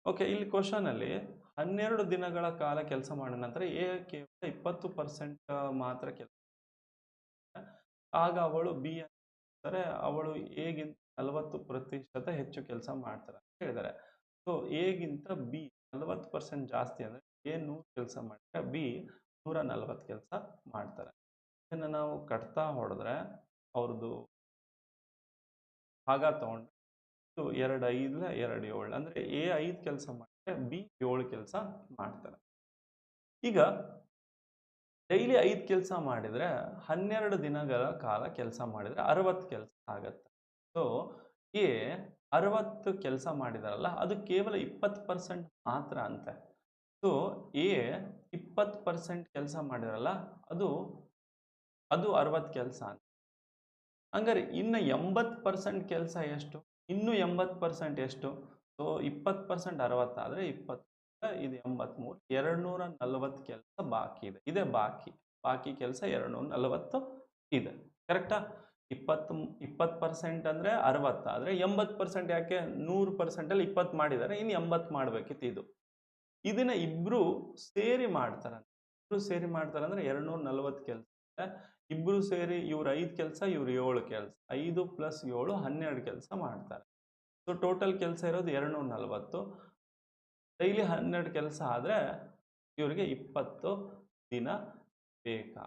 Okay, ಇಲ್ಲಿ question ಅಲ್ಲಿ 12 ದಿನಗಳ ಕಾಲ ಕೆಲಸ ಮಾಡಿದ ನಂತರ ಎ ಕೇವಲ 20% ಮಾತ್ರ ಕೆಲಸ, ಆಗ ಅವಳು ಬಿ ಅಂತಾರೆ ಅವಳು ಎಗಿಂತ 40% ಹೆಚ್ಚು ಕೆಲಸ ಮಾಡ್ತಾರೆ ಅಂತ ಹೇಳಿದ್ದಾರೆ. ಸೊ ಎಗಿಂತ ಬಿ 40% ಜಾಸ್ತಿ ಅಂದ್ರೆ ಎ 100 ಕೆಲಸ ಮಾಡಿದ್ರೆ ಬಿ 140 ಕೆಲಸ ಮಾಡ್ತಾರೆ. ಇದನ್ನ ನಾವು ಕಟ್ತಾ ಹೊಡೆದ್ರೆ ಅವ್ರದ್ದು ಭಾಗ ತಗೊಂಡ್ರೆ 2 5 2 7 ಅಂದ್ರೆ ಎ 5 ಕೆಲಸ ಮಾಡಿದ್ರೆ ಬಿ 7 ಕೆಲಸ ಮಾಡ್ತಾರೆ. ಈಗ ಡೈಲಿ 5 ಕೆಲಸ ಮಾಡಿದ್ರೆ 12 ದಿನಗಳ ಕಾಲ ಕೆಲಸ ಮಾಡಿದ್ರೆ 60 ಕೆಲಸ ಆಗತ್ತೆ. ಸೊ ಎ 60 ಕೆಲಸ ಮಾಡಿದಾರಲ್ಲ ಅದು ಕೇವಲ 20% ಮಾತ್ರ ಅಂತೆ. ಸೊ ಎ 20% ಕೆಲಸ ಮಾಡಿದಾರಲ್ಲ ಅದು ಅದು 60 ಕೆಲಸ ಅಂತ. ಹಂಗಾರೆ ಇನ್ನು 80% ಕೆಲಸ ಎಷ್ಟು? ಇನ್ನು 80% ಎಷ್ಟು? ಸೊ 20% 60 ಆದರೆ 20 ಇದು 83 240 ಕೆಲಸ ಬಾಕಿ ಇದೆ. ಇದೇ ಬಾಕಿ ಕೆಲಸ 240 ಇದೆ. ಕರೆಕ್ಟಾ? 20% ಅಂದ್ರೆ 60 ಆದರೆ 80% ಯಾಕೆ? 100% ಅಲ್ಲಿ 20 ಮಾಡಿದ್ದಾರೆ, ಇನ್ನು 80 ಮಾಡಬೇಕಿತ್ತು ಇದು. ಇದನ್ನ ಇಬ್ರು ಸೇರಿ ಮಾಡ್ತಾರೆ. ಇಬ್ರು ಸೇರಿ ಮಾಡ್ತಾರೆ ಅಂದ್ರೆ 240 ಕೆಲಸ. ಇಬ್ರು ಸೇರಿ ಇವ್ರು 5 ಕೆಲಸ, ಇವ್ರು 7 ಕೆಲಸ. 5 + 7 12 ಕೆಲಸ ಮಾಡ್ತಾರೆ. ಸೊ ಟೋಟಲ್ ಕೆಲಸ ಇರೋದು 240. ಡೈಲಿ 12 ಕೆಲಸ ಆದರೆ ಇವರಿಗೆ 20 ದಿನ ಬೇಕಾ?